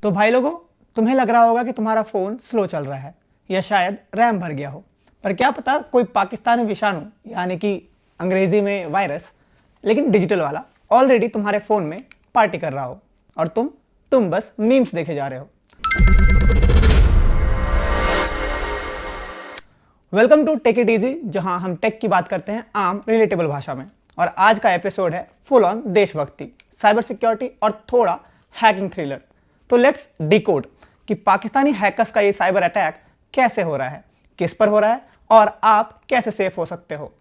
तो भाई लोगों, तुम्हें लग रहा होगा कि तुम्हारा फ़ोन स्लो चल रहा है या शायद रैम भर गया हो, पर क्या पता कोई पाकिस्तानी विषाणु यानी कि अंग्रेज़ी में वायरस, लेकिन डिजिटल वाला ऑलरेडी तुम्हारे फ़ोन में पार्टी कर रहा हो और तुम बस मीम्स देखे जा रहे हो। Welcome to take it easy, जहां हम टेक की बात करते हैं आम रिलेटेबल भाषा में। और आज का एपिसोड है फुल ऑन देशभक्ति, साइबर सिक्योरिटी और थोड़ा हैकिंग थ्रिलर। तो लेट्स डिकोड कि पाकिस्तानी हैकर्स का ये साइबर अटैक कैसे हो रहा है, किस पर हो रहा है और आप कैसे सेफ हो सकते हो।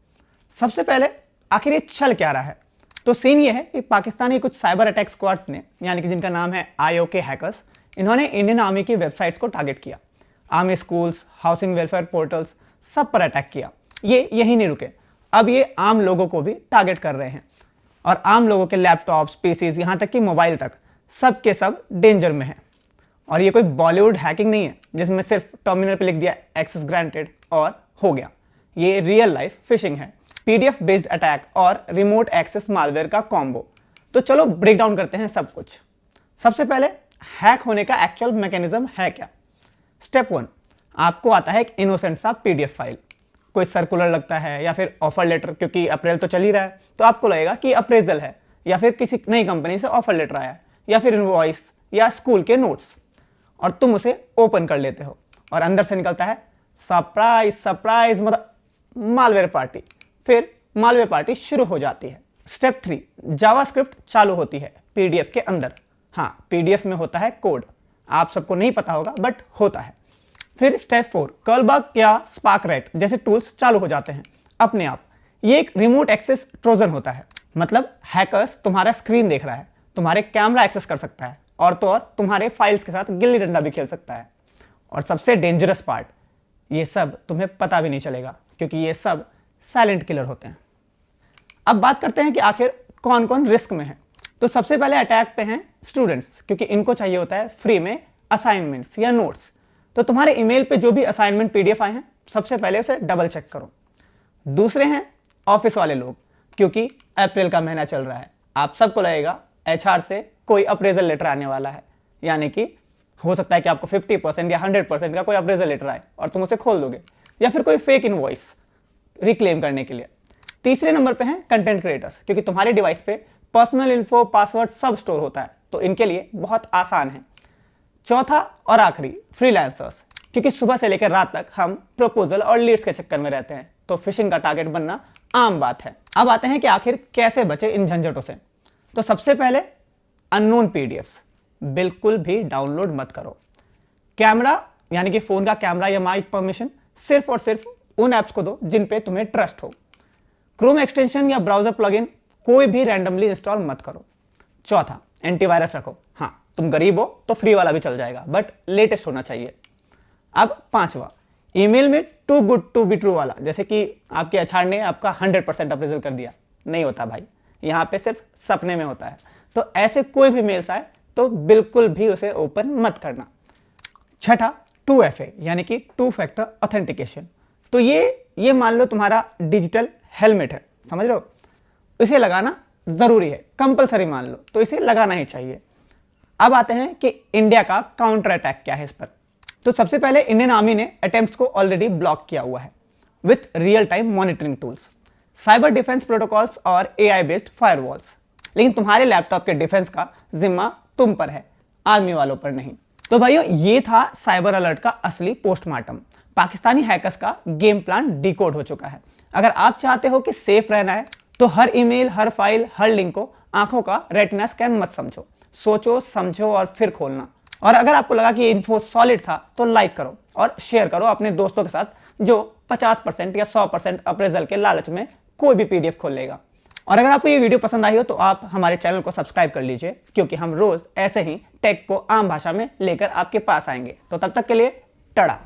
सबसे पहले आखिर ये चल क्या रहा है। तो सीन ये है कि पाकिस्तानी कुछ साइबर अटैक स्क्वाड्स ने, यानी कि जिनका नाम है IOK हैकर्स, इन्होंने इंडियन आर्मी की वेबसाइट्स को टारगेट किया। Army schools, housing welfare portals, सब पर अटैक किया। ये यही नहीं रुके, अब ये आम लोगों को भी टारगेट कर रहे हैं और आम लोगों के लैपटॉप्स, पीसीज, यहाँ तक कि मोबाइल तक, सब के सब डेंजर में है। और ये कोई बॉलीवुड हैकिंग नहीं है जिसमें सिर्फ टर्मिनल पे लिख दिया एक्सेस ग्रांटेड और हो गया। ये रियल लाइफ फिशिंग है, PDF बेस्ड अटैक और रिमोट एक्सेस मालवेयर का कॉम्बो। तो चलो ब्रेक डाउन करते हैं सब कुछ। सबसे पहले हैक होने का एक्चुअल मैकेनिज्म है क्या। स्टेप 1, आपको आता है एक इनोसेंट सा PDF फाइल, कोई सर्कुलर लगता है या फिर ऑफर लेटर, क्योंकि अप्रैल तो चल ही रहा है तो आपको लगेगा कि अप्रेजल है या फिर किसी नई कंपनी से ऑफर लेटर आया है या फिर इनवॉइस या स्कूल के नोट्स, और तुम उसे ओपन कर लेते हो और अंदर से निकलता है सरप्राइज सरप्राइज, मतलब मालवेयर पार्टी। फिर मालवेयर पार्टी शुरू हो जाती है। स्टेप 3, जावास्क्रिप्ट चालू होती है PDF के अंदर। हाँ, PDF में होता है कोड, आप सबको नहीं पता होगा बट होता है। फिर स्टेप 4, कर्लबग या स्पार्करेट जैसे टूल्स चालू हो जाते हैं अपने आप। ये एक रिमोट एक्सेस ट्रोजन होता है, मतलब हैकर्स तुम्हारा स्क्रीन देख रहा है, तुम्हारे कैमरा एक्सेस कर सकता है और तो और तुम्हारे फाइल्स के साथ गिल्ली डंडा भी खेल सकता है। और सबसे डेंजरस पार्ट, ये सब तुम्हें पता भी नहीं चलेगा क्योंकि ये सब साइलेंट किलर होते हैं। अब बात करते हैं कि आखिर कौन कौन रिस्क में है। तो सबसे पहले अटैक पे हैं स्टूडेंट्स, क्योंकि इनको चाहिए होता है फ्री में असाइनमेंट्स या नोट्स। तो तुम्हारे ईमेल पे जो भी असाइनमेंट PDF आए हैं, सबसे पहले उसे डबल चेक करो। दूसरे हैं ऑफिस वाले लोग, क्योंकि अप्रैल का महीना चल रहा है, आप सबको लगेगा HR से कोई अप्रेजल लेटर आने वाला है, यानी कि हो सकता है कि आपको 50% या 100% का कोई अप्रेजल लेटर आए और तुम उसे खोल दोगे, या फिर कोई फेक इनवॉइस रिक्लेम करने के लिए। तीसरे नंबर पे हैं कंटेंट क्रिएटर्स, क्योंकि तुम्हारे डिवाइस पे पर्सनल इन्फो, पासवर्ड सब स्टोर होता है, तो इनके लिए बहुत आसान है। चौथा और आखिरी, फ्रीलांसर्स, क्योंकि सुबह से लेकर रात तक हम प्रपोजल और लीड्स के चक्कर में रहते हैं, तो फिशिंग का टारगेट बनना आम बात है। अब आते हैं कि आखिर कैसे बचे इन झंझटों से। तो सबसे पहले अननोन PDFs बिल्कुल भी डाउनलोड मत करो। कैमरा, यानी कि फोन का कैमरा या माइक परमिशन सिर्फ और सिर्फ उन ऐप्स को दो जिन पे तुम्हें ट्रस्ट हो। क्रोम एक्सटेंशन या ब्राउजर प्लगइन कोई भी रैंडमली इंस्टॉल मत करो। चौथा, एंटीवायरस रखो। हाँ, तुम गरीब हो तो फ्री वाला भी चल जाएगा, बट लेटेस्ट होना चाहिए। अब पांचवा, ईमेल में too good to be true वाला, जैसे कि आपके HR ने आपका 100% अप्रेजल कर दिया, नहीं होता भाई, यहाँ पे सिर्फ सपने में होता है। तो ऐसे कोई भी मेल्स आए तो बिल्कुल भी उसे ओपन मत करना। छठा, 2FA यानी कि 2 फैक्टर ऑथेंटिकेशन। तो ये मान लो तुम्हारा डिजिटल हेलमेट है, समझ लो, इसे लगाना जरूरी है, कंपलसरी मान लो, तो इसे लगाना ही चाहिए। अब आते हैं कि इंडिया का काउंटर अटैक क्या है इस पर। तो सबसे पहले इंडियन आर्मी ने अटेम्प्ट्स को ऑलरेडी ब्लॉक किया हुआ है with real time monitoring tools, cyber defence protocols और AI बेस्ड फायरवॉल्स। लेकिन तुम्हारे लैपटॉप के डिफेंस का जिम्मा तुम पर है, आर्मी वालों पर नहीं। तो भाइयों, ये था साइबर अलर्ट का असली पोस्टमार्टम। पाकिस्तानी हैकर्स का गेम प्लान डिकोड हो चुका है। अगर आप चाहते हो कि सेफ रहना है तो हर ईमेल, हर फाइल, हर लिंक को आंखों का रेटिना स्कैन मत समझो, सोचो, समझो और फिर खोलना। और अगर आपको लगा कि ये इन्फो सॉलिड था तो लाइक करो और शेयर करो अपने दोस्तों के साथ जो 50% या 100% अप्रेजल के लालच में कोई भी PDF खोल लेगा। और अगर आपको ये वीडियो पसंद आई हो तो आप हमारे चैनल को सब्सक्राइब कर लीजिए, क्योंकि हम रोज ऐसे ही टेक को आम भाषा में लेकर आपके पास आएंगे। तो तब तक के लिए टाटा।